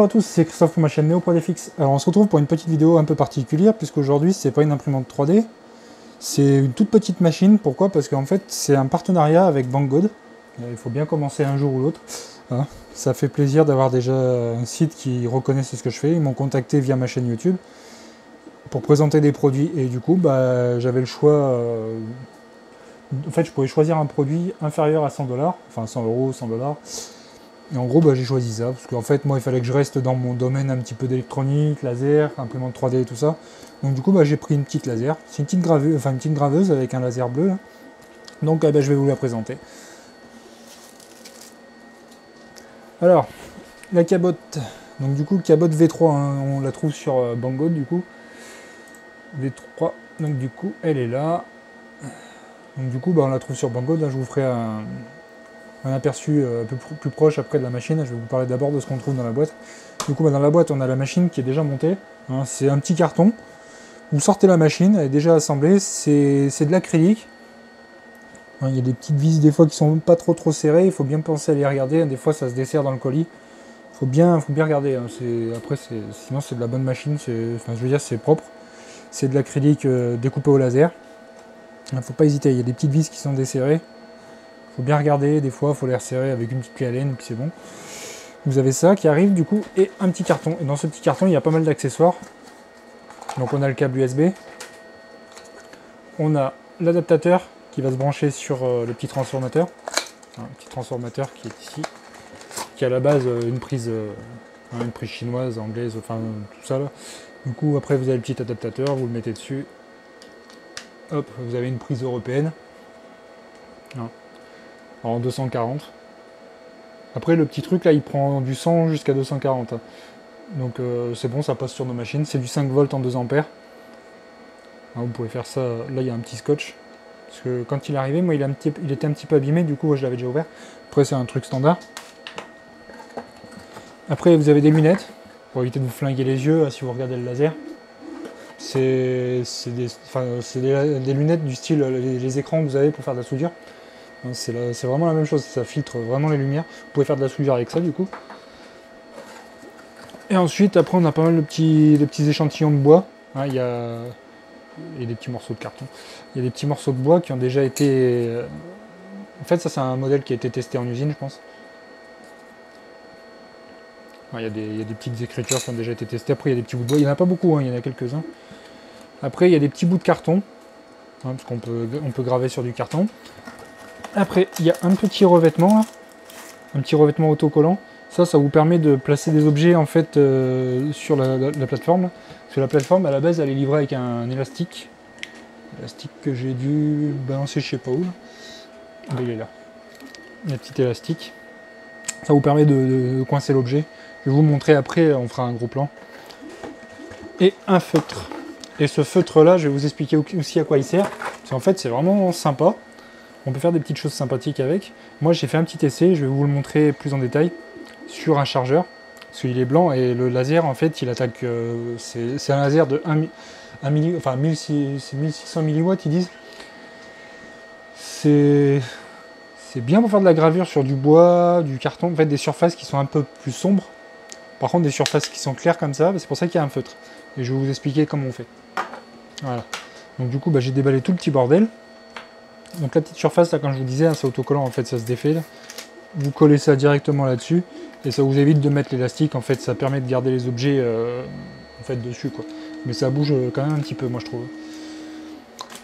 Bonjour à tous, c'est Christophe pour ma chaîne Neo.fx. Alors on se retrouve pour une petite vidéo un peu particulière, puisqu'aujourd'hui c'est pas une imprimante 3D, c'est une toute petite machine. Pourquoi? Parce qu'en fait c'est un partenariat avec Banggood. Il faut bien commencer un jour ou l'autre. Voilà. Ça fait plaisir d'avoir déjà un site qui reconnaît ce que je fais. Ils m'ont contacté via ma chaîne YouTube pour présenter des produits, et du coup j'avais le choix. En fait je pouvais choisir un produit inférieur à 100$, enfin 100€, 100$. Et en gros, j'ai choisi ça, parce qu'en fait, moi, il fallait que je reste dans mon domaine un petit peu d'électronique, laser, imprimante 3D et tout ça. Donc du coup, j'ai pris une petite laser. C'est une petite graveuse, enfin une petite graveuse avec un laser bleu. Là. Donc je vais vous la présenter. Alors, la cabotte. Donc du coup, cabotte V3, hein, on la trouve sur Banggood, du coup. V3, donc du coup, elle est là. Donc du coup, on la trouve sur Banggood. Là, je vous ferai un aperçu un peu plus proche après de la machine. Je vais vous parler d'abord de ce qu'on trouve dans la boîte. Du coup, dans la boîte, on a la machine qui est déjà montée. Hein, c'est un petit carton. Vous sortez la machine, elle est déjà assemblée. C'est de l'acrylique. Hein, il y a des petites vis des fois qui sont pas trop serrées. Il faut bien penser à les regarder. Des fois, ça se dessert dans le colis. Il faut bien regarder. Hein. Après, sinon, c'est de la bonne machine. Enfin, je veux dire, c'est propre. C'est de l'acrylique découpé au laser. Il ne faut pas hésiter. Il y a des petites vis qui sont desserrées. Faut bien regarder, des fois il faut les resserrer avec une petite clé Allen et puis c'est bon. Vous avez ça qui arrive du coup et un petit carton. Et dans ce petit carton il y a pas mal d'accessoires. Donc on a le câble USB, on a l'adaptateur qui va se brancher sur le petit transformateur. Un petit transformateur qui est ici, qui a à la base une prise chinoise, anglaise, enfin tout ça là. Du coup après vous avez le petit adaptateur, vous le mettez dessus. Hop, vous avez une prise européenne. En 240. Après le petit truc là il prend du 100 jusqu'à 240. Donc c'est bon, ça passe sur nos machines. C'est du 5 volts en 2 ampères. Vous pouvez faire ça. Là il y a un petit scotch. Parce que quand il est arrivé, moi il était un petit peu abîmé, du coup je l'avais déjà ouvert. Après c'est un truc standard. Après vous avez des lunettes pour éviter de vous flinguer les yeux si vous regardez le laser. C'est des lunettes du style les écrans que vous avez pour faire de la soudure. C'est vraiment la même chose, ça filtre vraiment les lumières. Vous pouvez faire de la soudure avec ça du coup. Et ensuite, après, on a pas mal de petits échantillons de bois. Hein, il y a des petits morceaux de carton. Il y a des petits morceaux de bois qui ont déjà été... En fait, ça c'est un modèle qui a été testé en usine, je pense. Il y a des petites écritures qui ont déjà été testées. Après, il y a des petits bouts de bois. Il n'y en a pas beaucoup, hein, il y en a quelques-uns. Après, il y a des petits bouts de carton. Hein, parce qu'on peut graver sur du carton. Après, il y a un petit revêtement, là. Un petit revêtement autocollant. Ça vous permet de placer des objets en fait sur la plateforme. Parce que la plateforme, à la base, elle est livrée avec un élastique. Élastique que j'ai dû balancer je sais pas où. Il est là. Un petit élastique. Ça vous permet de coincer l'objet. Je vais vous montrer après, on fera un gros plan. Et un feutre. Et ce feutre-là, je vais vous expliquer aussi à quoi il sert. Parce qu'en fait, c'est vraiment sympa. On peut faire des petites choses sympathiques avec. Moi, j'ai fait un petit essai, je vais vous le montrer plus en détail, sur un chargeur. Parce qu'il est blanc et le laser, en fait, il attaque... c'est un laser de 1600 milliwatts, ils disent. C'est bien pour faire de la gravure sur du bois, du carton, en fait, des surfaces qui sont un peu plus sombres. Par contre, des surfaces qui sont claires comme ça, c'est pour ça qu'il y a un feutre. Et je vais vous expliquer comment on fait. Voilà. Donc du coup, j'ai déballé tout le petit bordel. Donc la petite surface, là, quand je vous disais, hein, c'est autocollant, en fait, ça se défait. Là. Vous collez ça directement là-dessus, et ça vous évite de mettre l'élastique. En fait, ça permet de garder les objets en fait, dessus, quoi. Mais ça bouge quand même un petit peu, moi, je trouve.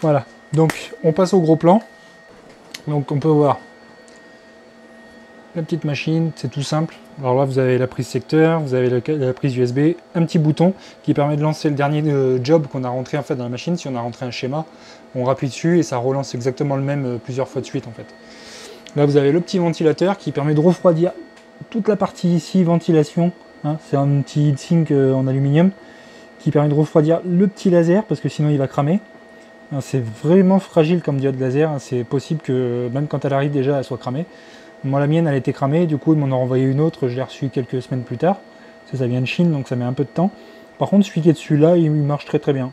Voilà. Donc, on passe au gros plan. Donc, on peut voir la petite machine, c'est tout simple. Alors là, vous avez la prise secteur, vous avez la prise USB, un petit bouton qui permet de lancer le dernier job qu'on a rentré en fait dans la machine. Si on a rentré un schéma, on rappuie dessus et ça relance exactement le même plusieurs fois de suite en fait. Là, vous avez le petit ventilateur qui permet de refroidir toute la partie ici, ventilation. Hein, c'est un petit heatsink en aluminium qui permet de refroidir le petit laser parce que sinon il va cramer. C'est vraiment fragile comme diode laser. C'est possible que même quand elle arrive déjà, elle soit cramée. Moi la mienne elle a été cramée, du coup ils m'en ont renvoyé une autre, je l'ai reçue quelques semaines plus tard. Ça vient de Chine donc ça met un peu de temps. Par contre celui qui est dessus là, il marche très bien.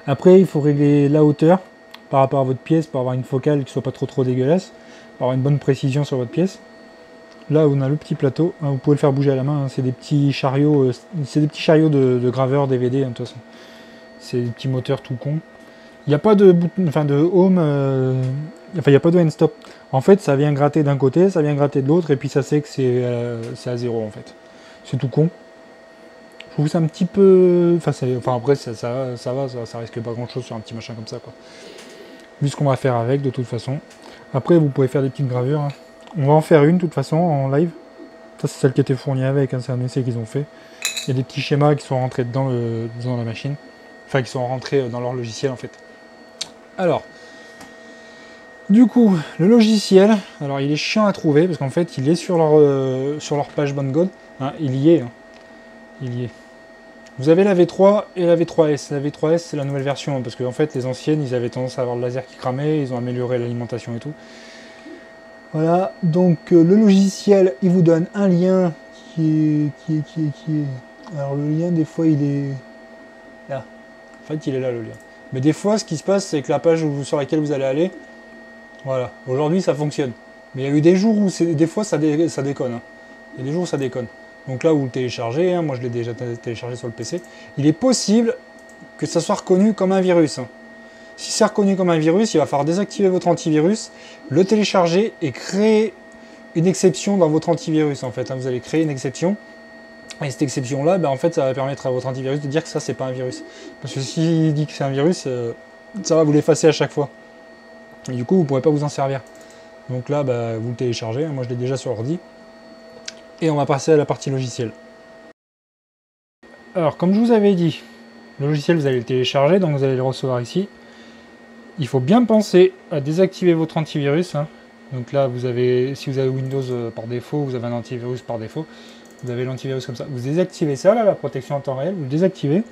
Après il faut régler la hauteur par rapport à votre pièce pour avoir une focale qui soit pas trop dégueulasse, pour avoir une bonne précision sur votre pièce. Là, on a le petit plateau. Hein, vous pouvez le faire bouger à la main. Hein, c'est des petits chariots, de graveurs DVD. Hein, de toute façon, c'est des petits moteurs tout cons. Il n'y a pas de home. Enfin, il n'y a pas de end stop. En fait, ça vient gratter d'un côté, ça vient gratter de l'autre, et puis ça sait que c'est à 0 en fait. C'est tout con. Je trouve ça un petit peu. Enfin après, ça va, ça risque pas grand chose sur un petit machin comme ça, quoi. Vu ce qu'on va faire avec, de toute façon. Après, vous pouvez faire des petites gravures. Hein. On va en faire une, de toute façon, en live. Ça, c'est celle qui était fournie avec, hein, c'est un essai qu'ils ont fait. Il y a des petits schémas qui sont rentrés dans la machine. Enfin, qui sont rentrés dans leur logiciel, en fait. Alors, du coup, le logiciel, alors il est chiant à trouver, parce qu'en fait, il est sur leur page Banggood. Hein, il y est. Hein. Il y est. Vous avez la V3 et la V3S. La V3S, c'est la nouvelle version, parce qu'en fait, les anciennes, ils avaient tendance à avoir le laser qui cramait, ils ont amélioré l'alimentation et tout. Voilà, donc le logiciel, il vous donne un lien qui est... Alors le lien, des fois, il est là. En fait, il est là, le lien. Mais des fois, ce qui se passe, c'est que la page sur laquelle vous allez aller, voilà, aujourd'hui, ça fonctionne. Mais il y a eu des jours où, des fois, ça déconne. Hein. Il y a des jours où ça déconne. Donc là, vous le téléchargez, hein, moi je l'ai déjà téléchargé sur le PC. Il est possible que ça soit reconnu comme un virus. Hein. Si c'est reconnu comme un virus, il va falloir désactiver votre antivirus, le télécharger et créer une exception dans votre antivirus. En fait, hein. Vous allez créer une exception. Et cette exception-là, en fait, ça va permettre à votre antivirus de dire que ça, c'est pas un virus. Parce que s'il dit que c'est un virus, ça va vous l'effacer à chaque fois. Et du coup, vous ne pourrez pas vous en servir. Donc là, vous le téléchargez. Hein. Moi, je l'ai déjà sur l'ordi. Et on va passer à la partie logicielle. Alors, comme je vous avais dit, le logiciel, vous allez le télécharger, donc vous allez le recevoir ici. Il faut bien penser à désactiver votre antivirus. Hein. Donc là, si vous avez Windows par défaut, vous avez un antivirus par défaut. Vous avez l'antivirus comme ça. Vous désactivez ça, là, la protection en temps réel, vous le désactivez.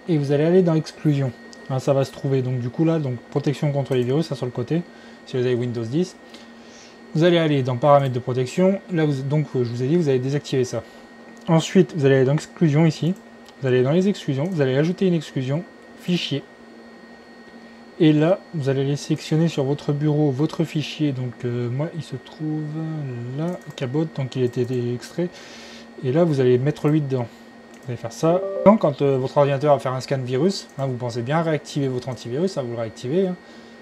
Et vous allez aller dans exclusion. Hein, ça va se trouver. Donc du coup là, protection contre les virus, ça sur le côté, si vous avez Windows 10. Vous allez aller dans paramètres de protection. Là, je vous ai dit, vous allez désactiver ça. Ensuite, vous allez aller dans exclusion ici. Vous allez dans les exclusions. Vous allez ajouter une exclusion. Fichier. Et là, vous allez aller sélectionner sur votre bureau votre fichier. Donc moi, il se trouve là, Cabot. Donc il a été extrait. Et là, vous allez mettre lui dedans. Vous allez faire ça. Donc, quand votre ordinateur va faire un scan virus, hein, vous pensez bien réactiver votre antivirus. Hein, vous le réactivez. Hein,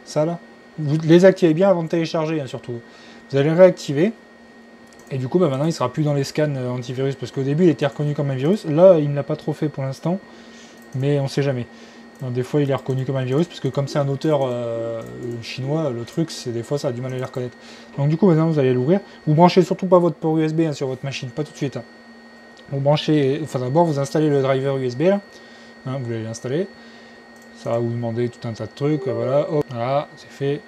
ça là. Vous les activez bien avant de télécharger, hein, surtout. Vous allez le réactiver. Et du coup, maintenant, il ne sera plus dans les scans antivirus. Parce qu'au début, il était reconnu comme un virus. Là, il ne l'a pas trop fait pour l'instant. Mais on ne sait jamais. Donc, des fois, il est reconnu comme un virus. Parce que comme c'est un auteur chinois, le truc, c'est des fois, ça a du mal à les reconnaître. Donc, du coup, maintenant, vous allez l'ouvrir. Vous branchez surtout pas votre port USB hein, sur votre machine. Pas tout de suite. Hein. Vous branchez... Enfin, d'abord, vous installez le driver USB, là. Hein, vous allez l'installer. Ça va vous demander tout un tas de trucs. Voilà, hop, voilà, c'est fait.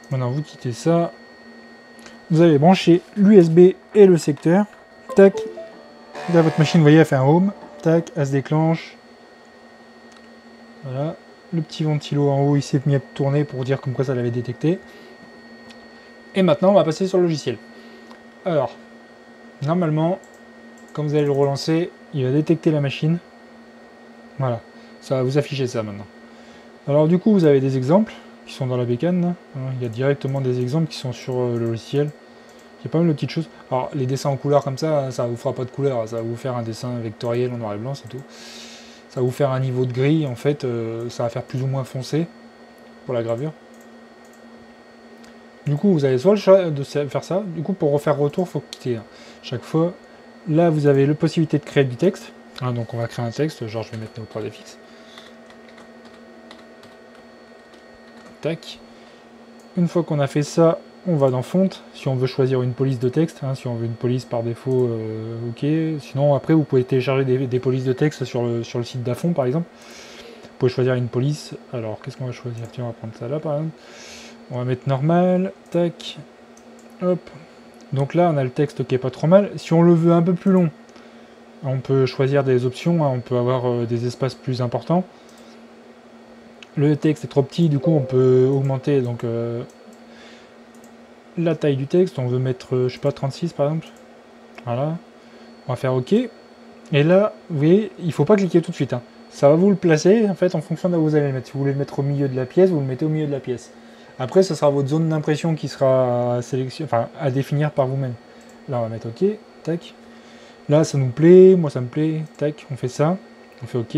Maintenant, vous quittez ça. Vous allez brancher l'USB et le secteur. Tac. Là, votre machine, vous voyez, elle fait un home. Tac, elle se déclenche. Voilà. Le petit ventilo en haut, il s'est mis à tourner pour dire comme quoi ça l'avait détecté. Et maintenant, on va passer sur le logiciel. Alors, normalement, quand vous allez le relancer, il va détecter la machine. Voilà. Ça va vous afficher ça maintenant. Alors, du coup, vous avez des exemples qui sont dans la bécane. Il y a directement des exemples qui sont sur le logiciel. Il y a pas mal de petites choses. Alors, les dessins en couleur comme ça, ça vous fera pas de couleur. Ça va vous faire un dessin vectoriel en noir et blanc, c'est tout. Ça va vous faire un niveau de gris, en fait. Ça va faire plus ou moins foncé pour la gravure. Du coup, vous avez soit le choix de faire ça. Du coup, pour refaire retour, il faut quitter. Hein. Chaque fois, là, vous avez la possibilité de créer du texte. Hein, donc, on va créer un texte. Genre, je vais mettre nos 3D fixe. Tac. Une fois qu'on a fait ça, on va dans fonte, si on veut choisir une police de texte, hein, si on veut une police par défaut, ok. Sinon, après, vous pouvez télécharger des polices de texte sur le site d'Afon, par exemple. Vous pouvez choisir une police. Alors, qu'est-ce qu'on va choisir? Tiens, on va prendre ça là, par exemple. On va mettre normal, tac, hop. Donc là, on a le texte qui est pas trop mal. Si on le veut un peu plus long, on peut choisir des options, hein, on peut avoir des espaces plus importants. Le texte est trop petit, du coup, on peut augmenter, donc... la taille du texte, on veut mettre, je sais pas, 36 par exemple. Voilà. On va faire OK. Et là, vous voyez, il ne faut pas cliquer tout de suite. Hein. Ça va vous le placer, en fait, en fonction de où vous allez le mettre. Si vous voulez le mettre au milieu de la pièce, vous le mettez au milieu de la pièce. Après, ce sera votre zone d'impression qui sera enfin, à définir par vous-même. Là, on va mettre OK, tac. Là, ça nous plaît, moi ça me plaît, tac, on fait ça, on fait OK.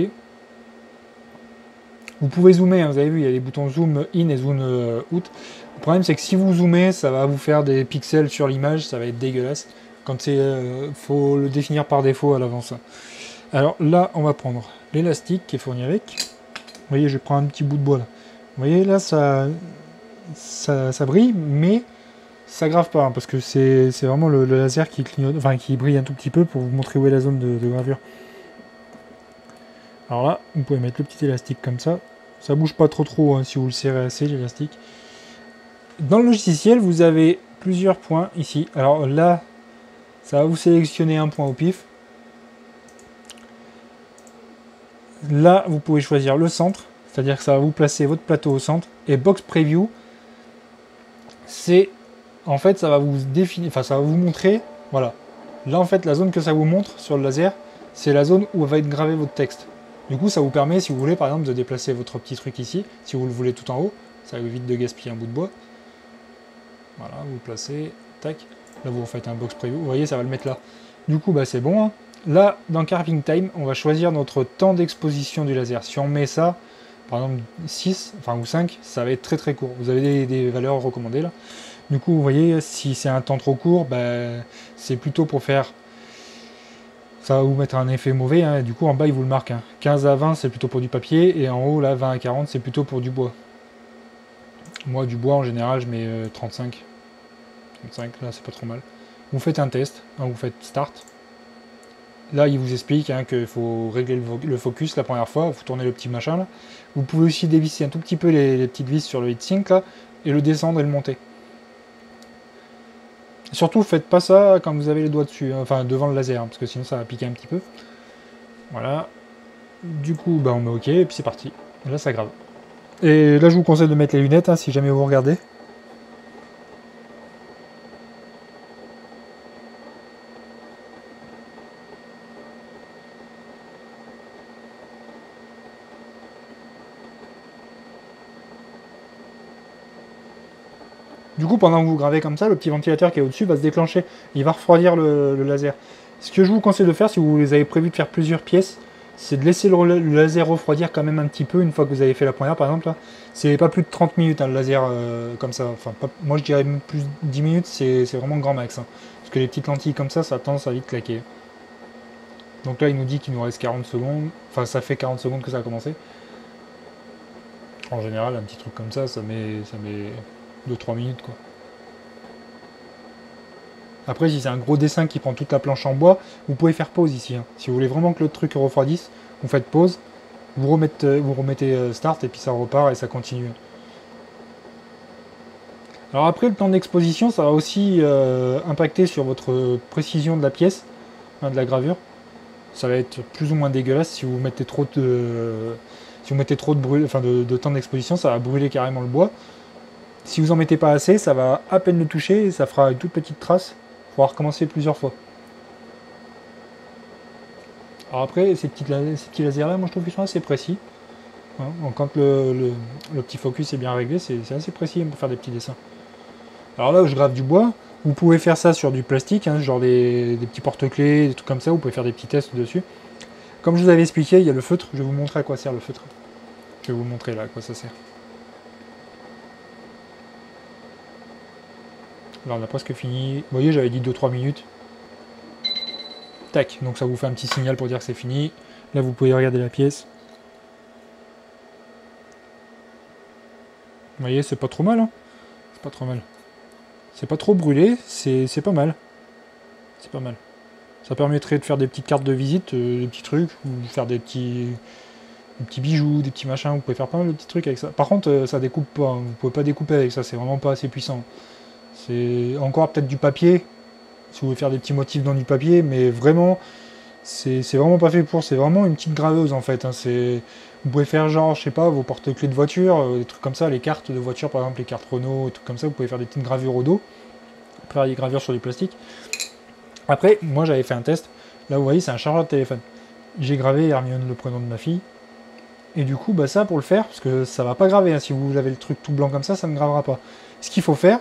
Vous pouvez zoomer, hein, vous avez vu, il y a les boutons zoom in et zoom out. Le problème, c'est que si vous zoomez, ça va vous faire des pixels sur l'image, ça va être dégueulasse. Quand c'est, faut le définir par défaut à l'avance. Alors là, on va prendre l'élastique qui est fourni avec. Vous voyez, je prends un petit bout de bois là. Vous voyez, là, ça brille, mais ça grave pas, hein, parce que c'est vraiment le laser qui clignote, enfin qui brille un tout petit peu pour vous montrer où est la zone de gravure. Alors là, vous pouvez mettre le petit élastique comme ça. Ça bouge pas trop hein, si vous le serrez assez, l'élastique. Dans le logiciel, vous avez plusieurs points ici. Alors là, ça va vous sélectionner un point au pif. Là, vous pouvez choisir le centre, c'est-à-dire que ça va vous placer votre plateau au centre. Et Box Preview, c'est... En fait, ça va vous définir, enfin ça va vous montrer, voilà. Là, en fait, la zone que ça vous montre sur le laser, c'est la zone où va être gravé votre texte. Du coup, ça vous permet, si vous voulez, par exemple, de déplacer votre petit truc ici, si vous le voulez tout en haut, ça évite de gaspiller un bout de bois. Voilà, vous le placez, tac. Là, vous faites un box preview, vous voyez, ça va le mettre là. Du coup, bah, c'est bon. Hein. Là, dans Carving Time, on va choisir notre temps d'exposition du laser. Si on met ça, par exemple 6, enfin ou 5, ça va être très très court. Vous avez des valeurs recommandées là. Du coup, vous voyez, si c'est un temps trop court, bah, c'est plutôt pour faire... Ça va vous mettre un effet mauvais, hein, et du coup en bas il vous le marque. Hein. 15 à 20 c'est plutôt pour du papier, et en haut là 20 à 40 c'est plutôt pour du bois. Moi du bois en général je mets 35. 35 là c'est pas trop mal. Vous faites un test, hein, vous faites Start. Là il vous explique hein, qu'il faut régler le focus la première fois, vous tournez le petit machin là. Vous pouvez aussi dévisser un tout petit peu les petites vis sur le heatsink là, et le descendre et le monter. Surtout, faites pas ça quand vous avez les doigts dessus, hein, enfin devant le laser, hein, parce que sinon ça va piquer un petit peu. Voilà. Du coup, bah, on met OK, et puis c'est parti. Et là, ça grave. Et là, je vous conseille de mettre les lunettes, hein, si jamais vous regardez. Du coup, pendant que vous gravez comme ça, le petit ventilateur qui est au-dessus va se déclencher. Il va refroidir le laser. Ce que je vous conseille de faire, si vous avez prévu de faire plusieurs pièces, c'est de laisser le laser refroidir quand même un petit peu, une fois que vous avez fait la première par exemple. C'est pas plus de 30 minutes hein, le laser comme ça. Enfin, moi je dirais même plus de 10 minutes, c'est vraiment grand max. Hein. Parce que les petites lentilles comme ça a tendance à vite claquer. Donc là il nous dit qu'il nous reste 40 secondes. Enfin ça fait 40 secondes que ça a commencé. En général un petit truc comme ça met 2-3 minutes quoi. Après, si c'est un gros dessin qui prend toute la planche en bois, vous pouvez faire pause ici. Hein. Si vous voulez vraiment que le truc refroidisse, vous faites pause, vous remettez start et puis ça repart et ça continue. Alors après, le temps d'exposition, ça va aussi impacter sur votre précision de la pièce, hein, de la gravure. Ça va être plus ou moins dégueulasse si vous mettez trop de, de temps d'exposition, ça va brûler carrément le bois. Si vous en mettez pas assez, ça va à peine le toucher et ça fera une toute petite trace. Il faudra recommencer plusieurs fois. Alors après, ces petits lasers là, moi je trouve qu'ils sont assez précis. Hein, donc quand le petit focus est bien réglé, c'est assez précis pour faire des petits dessins. Alors là où je grave du bois, vous pouvez faire ça sur du plastique, hein, genre des petits porte-clés, des trucs comme ça, vous pouvez faire des petits tests dessus. Comme je vous avais expliqué, il y a le feutre, je vais vous montrer à quoi sert le feutre. Je vais vous montrer là à quoi ça sert. Là on a presque fini. Vous voyez, j'avais dit 2-3 minutes. Tac, donc ça vous fait un petit signal pour dire que c'est fini. Là vous pouvez regarder la pièce. Vous voyez, c'est pas trop mal. Hein, c'est pas trop mal. C'est pas trop brûlé, c'est pas mal. C'est pas mal. Ça permettrait de faire des petites cartes de visite, des petits trucs, ou faire des petits bijoux, des petits machins. Vous pouvez faire pas mal de petits trucs avec ça. Par contre, ça découpe pas. Hein, vous pouvez pas découper avec ça, c'est vraiment pas assez puissant. C'est encore peut-être du papier, si vous voulez faire des petits motifs dans du papier, mais vraiment, c'est vraiment pas fait pour. C'est vraiment une petite graveuse en fait. Hein, vous pouvez faire genre, je sais pas, vos porte-clés de voiture, des trucs comme ça, les cartes de voiture, par exemple les cartes Renault, des trucs comme ça, vous pouvez faire des petites gravures au dos, faire des gravures sur du plastique. Après, moi j'avais fait un test, là vous voyez c'est un chargeur de téléphone. J'ai gravé Hermione, le prénom de ma fille. Et du coup, bah ça, pour le faire, parce que ça va pas graver, hein, si vous avez le truc tout blanc comme ça ne gravera pas. Ce qu'il faut faire,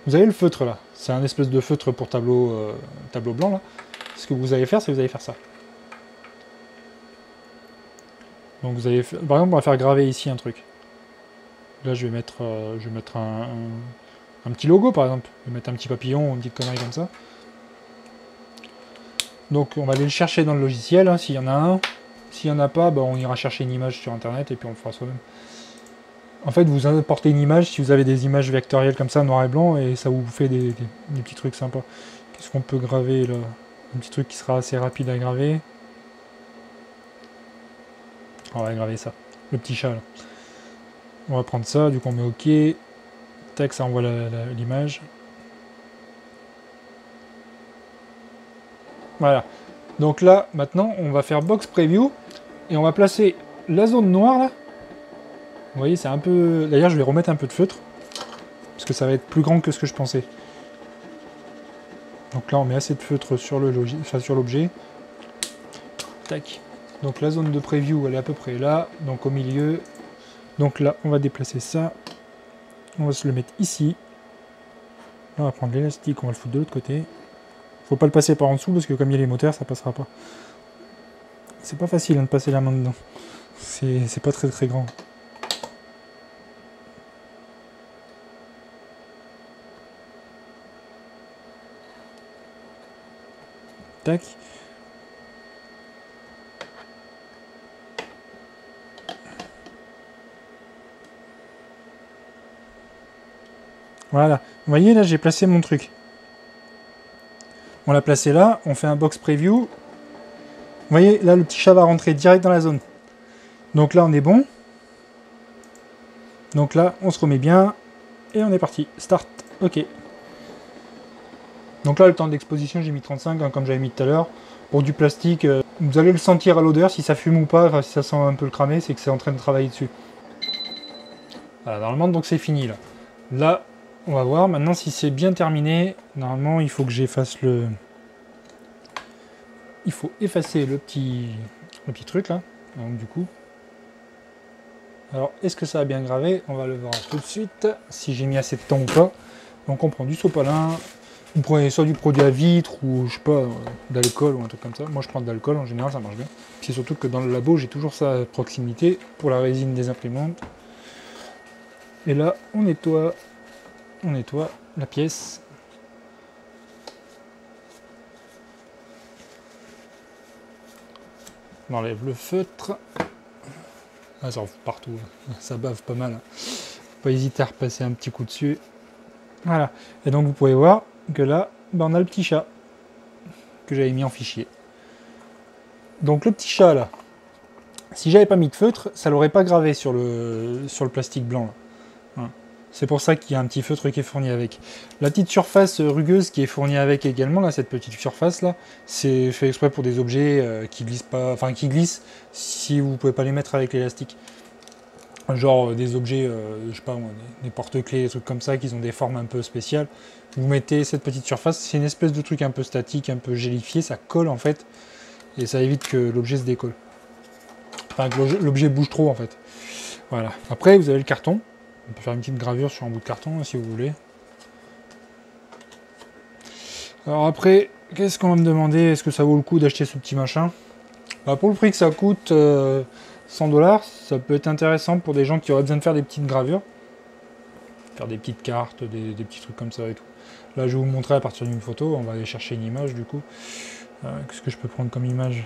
vous avez le feutre là. C'est un espèce de feutre pour tableau, tableau blanc là. Ce que vous allez faire, c'est que vous allez faire ça. Donc vous allez, par exemple, on va faire graver ici un truc. Là, je vais mettre un petit logo, par exemple. Je vais mettre un petit papillon ou une petite connerie comme ça. Donc on va aller le chercher dans le logiciel, hein, s'il y en a un. S'il n'y en a pas, bah, on ira chercher une image sur internet et puis on le fera soi-même. En fait, vous importez une image si vous avez des images vectorielles comme ça, noir et blanc, et ça vous fait des petits trucs sympas. Qu'est-ce qu'on peut graver là? Un petit truc qui sera assez rapide à graver. On va graver ça. Le petit chat là. On va prendre ça, du coup on met OK. Tac, ça envoie l'image. Voilà. Donc là, maintenant, on va faire Box Preview. Et on va placer la zone noire là. Vous voyez, c'est un peu... D'ailleurs, je vais remettre un peu de feutre. Parce que ça va être plus grand que ce que je pensais. Donc là, on met assez de feutre sur l'objet. Tac. Donc la zone de preview, elle est à peu près là. Donc au milieu. Donc là, on va déplacer ça. On va se le mettre ici. Là, on va prendre l'élastique, on va le foutre de l'autre côté. Faut pas le passer par en dessous parce que comme il y a les moteurs, ça passera pas. C'est pas facile hein, de passer la main dedans. C'est pas très grand. Tac. Voilà. Vous voyez, là, j'ai placé mon truc. On l'a placé là. On fait un box preview. Vous voyez, là, le petit chat va rentrer direct dans la zone. Donc là, on est bon. Donc là, on se remet bien. Et on est parti. Start. OK. Donc là, le temps d'exposition, j'ai mis 35, hein, comme j'avais mis tout à l'heure. Pour du plastique, vous allez le sentir à l'odeur, si ça fume ou pas, enfin, si ça sent un peu le cramé, c'est que c'est en train de travailler dessus. Voilà, normalement, donc c'est fini là. Là, on va voir maintenant si c'est bien terminé. Normalement, il faut que j'efface le... Il faut effacer le petit truc là. Donc du coup... Alors, est-ce que ça a bien gravé? On va le voir tout de suite, si j'ai mis assez de temps ou pas. Donc on prend du sopalin. Vous prenez soit du produit à vitre ou je sais pas, d'alcool ou un truc comme ça. Moi je prends de l'alcool, en général ça marche bien. C'est surtout que dans le labo j'ai toujours ça à proximité pour la résine des imprimantes. Et là on nettoie la pièce. On enlève le feutre. Ah, ça en fout partout, ça bave pas mal. Faut pas hésiter à repasser un petit coup dessus. Voilà, et donc vous pouvez voir que là, ben, on a le petit chat que j'avais mis en fichier. Donc le petit chat là, si j'avais pas mis de feutre, ça l'aurait pas gravé sur le plastique blanc là. Voilà. C'est pour ça qu'il y a un petit feutre qui est fourni avec. La petite surface rugueuse qui est fournie avec également, là, cette petite surface là, c'est fait exprès pour des objets qui glissent pas, enfin qui glissent si vous pouvez pas les mettre avec l'élastique. Genre des objets, je sais pas, des porte-clés, des trucs comme ça, qui ont des formes un peu spéciales. Vous mettez cette petite surface, c'est une espèce de truc un peu statique, un peu gélifié, ça colle en fait, et ça évite que l'objet se décolle. Enfin, que l'objet bouge trop en fait. Voilà. Après, vous avez le carton. On peut faire une petite gravure sur un bout de carton, si vous voulez. Alors après, qu'est-ce qu'on va me demander? Est-ce que ça vaut le coup d'acheter ce petit machin? Bah, pour le prix que ça coûte... 100 $, ça peut être intéressant pour des gens qui auraient besoin de faire des petites gravures. Faire des petites cartes, des petits trucs comme ça et tout. Là, je vais vous montrer à partir d'une photo. On va aller chercher une image du coup. Qu'est-ce que je peux prendre comme image?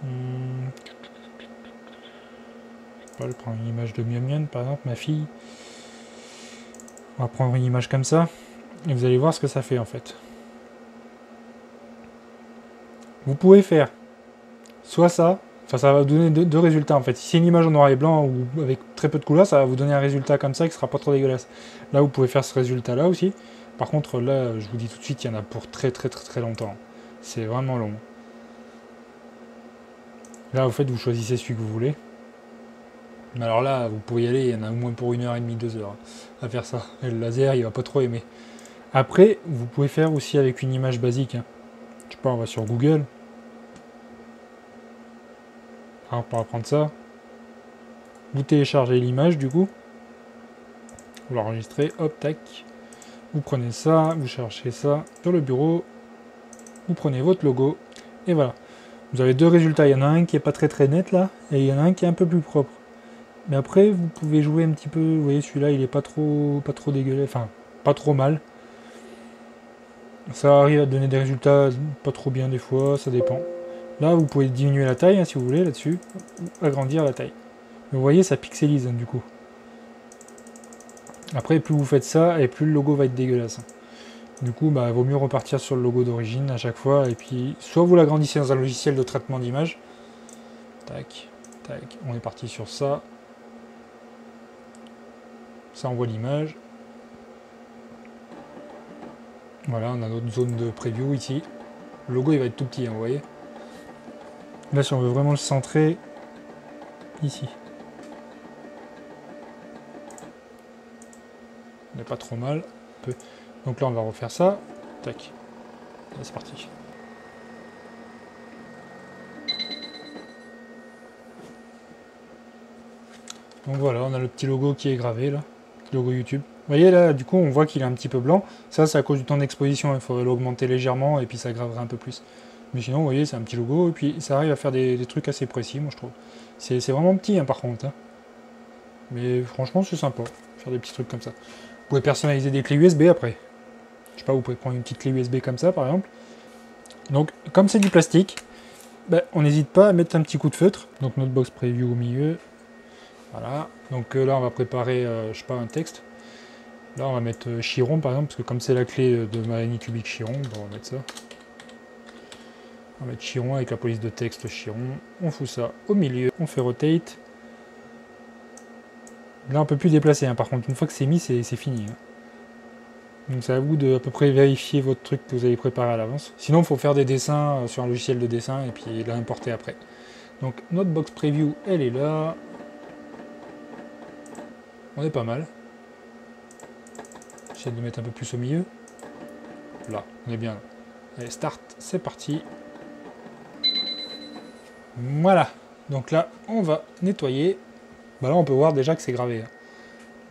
Je sais pas, je prends une image de Miam Miam, par exemple, ma fille. On va prendre une image comme ça. Et vous allez voir ce que ça fait en fait. Vous pouvez faire soit ça, enfin ça va vous donner deux résultats en fait. Si c'est une image en noir et blanc ou avec très peu de couleurs, ça va vous donner un résultat comme ça qui sera pas trop dégueulasse. Là vous pouvez faire ce résultat là aussi. Par contre là, je vous dis tout de suite, il y en a pour très longtemps. C'est vraiment long. Là, au fait, vous choisissez celui que vous voulez. Mais alors là, vous pouvez y aller, il y en a au moins pour 1h30, 2 heures à faire ça. Et le laser, il va pas trop aimer. Après, vous pouvez faire aussi avec une image basique. Hein. Je sais pas, on va sur Google. Alors, on va prendre ça. Vous téléchargez l'image du coup. Vous l'enregistrez, hop, tac. Vous prenez ça, vous cherchez ça sur le bureau. Vous prenez votre logo. Et voilà. Vous avez deux résultats. Il y en a un qui est pas très net là. Et il y en a un qui est un peu plus propre. Mais après, vous pouvez jouer un petit peu. Vous voyez, celui-là, il est pas trop dégueulasse. Enfin, pas trop mal. Ça arrive à donner des résultats pas trop bien des fois. Ça dépend. Là, vous pouvez diminuer la taille hein, si vous voulez là-dessus. Ou agrandir la taille. Mais vous voyez, ça pixelise hein, du coup. Après, plus vous faites ça, et plus le logo va être dégueulasse. Du coup, bah, vaut mieux repartir sur le logo d'origine à chaque fois. Et puis, soit vous l'agrandissez dans un logiciel de traitement d'image. Tac, tac. On est parti sur ça. Ça envoie l'image. Voilà, on a notre zone de preview ici. Le logo, il va être tout petit, hein, vous voyez. Là, si on veut vraiment le centrer, ici. On n'est pas trop mal. Donc là, on va refaire ça. Tac. Là, c'est parti. Donc voilà, on a le petit logo qui est gravé là. Le logo YouTube. Vous voyez là, du coup, on voit qu'il est un petit peu blanc. Ça, c'est à cause du temps d'exposition. Il faudrait l'augmenter légèrement et puis ça graverait un peu plus. Mais sinon, vous voyez, c'est un petit logo. Et puis, ça arrive à faire des trucs assez précis, moi, je trouve. C'est vraiment petit, hein, par contre. Hein. Mais franchement, c'est sympa. Faire des petits trucs comme ça. Vous pouvez personnaliser des clés USB après. Je sais pas, vous pouvez prendre une petite clé USB comme ça, par exemple. Donc, comme c'est du plastique, ben, on n'hésite pas à mettre un petit coup de feutre. Donc, notre box preview au milieu. Voilà. Donc là, on va préparer, je sais pas, un texte. Là, on va mettre Chiron, par exemple, parce que comme c'est la clé de ma Anycubic Chiron, ben, on va mettre ça. On va mettre Chiron avec la police de texte Chiron. On fout ça au milieu. On fait rotate. Là, on peut plus déplacer. Hein. Par contre, une fois que c'est mis, c'est fini. Hein. Donc, c'est à vous de à peu près vérifier votre truc que vous avez préparé à l'avance. Sinon, il faut faire des dessins sur un logiciel de dessin et puis l'importer après. Donc, notre box preview, elle est là. On est pas mal. J'essaie de le mettre un peu plus au milieu. Là, on est bien là. Allez, start, c'est parti. Voilà. Donc là, on va nettoyer. Bah là, on peut voir déjà que c'est gravé. Hein.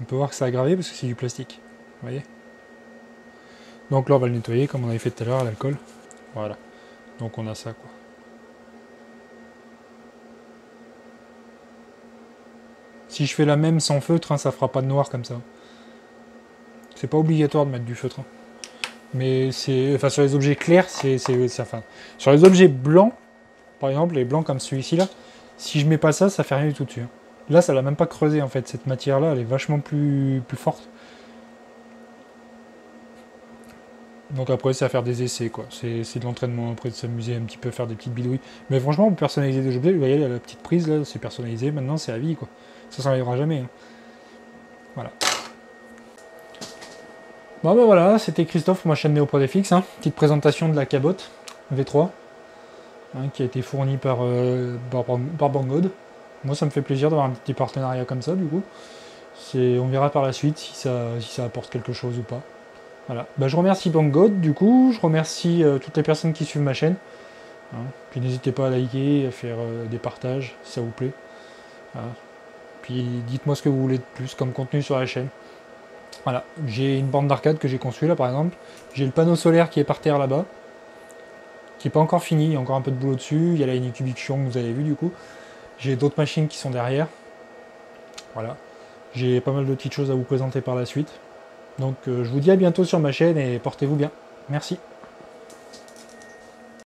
On peut voir que ça a gravé parce que c'est du plastique. Vous voyez? Donc là, on va le nettoyer comme on avait fait tout à l'heure à l'alcool. Voilà. Donc on a ça, quoi. Si je fais la même sans feutre, hein, ça fera pas de noir comme ça. C'est pas obligatoire de mettre du feutre. Hein. Mais c'est, enfin, sur les objets clairs, enfin, sur les objets blancs, par exemple, les blancs comme celui-ci là, si je mets pas ça, ça fait rien du tout dessus. Hein. Là, ça l'a même pas creusé en fait. Cette matière-là, elle est vachement plus forte. Donc après, c'est à faire des essais, quoi. C'est de l'entraînement, après de s'amuser un petit peu, faire des petites bidouilles. Mais franchement, vous personnalisez des objets, vous voyez, la petite prise, là, c'est personnalisé, maintenant, c'est à vie, quoi. Ça s'enlèvera jamais. Hein. Voilà. Bon, ben voilà, c'était Christophe, ma chaîne NeoProDFX, hein. Petite présentation de la cabote V3, hein, qui a été fournie par Banggood. Moi, ça me fait plaisir d'avoir un petit partenariat comme ça, du coup. On verra par la suite si ça apporte quelque chose ou pas. Voilà. Bah, je remercie Banggood, du coup. Je remercie toutes les personnes qui suivent ma chaîne. Hein. Puis n'hésitez pas à liker, à faire des partages, si ça vous plaît. Voilà. Puis dites-moi ce que vous voulez de plus comme contenu sur la chaîne. Voilà. J'ai une borne d'arcade que j'ai construite là, par exemple. J'ai le panneau solaire qui est par terre là-bas. Qui n'est pas encore fini, il y a encore un peu de boulot dessus. Il y a la Anycubic Chiron que vous avez vu, du coup. J'ai d'autres machines qui sont derrière. Voilà. J'ai pas mal de petites choses à vous présenter par la suite. Donc je vous dis à bientôt sur ma chaîne et portez-vous bien. Merci.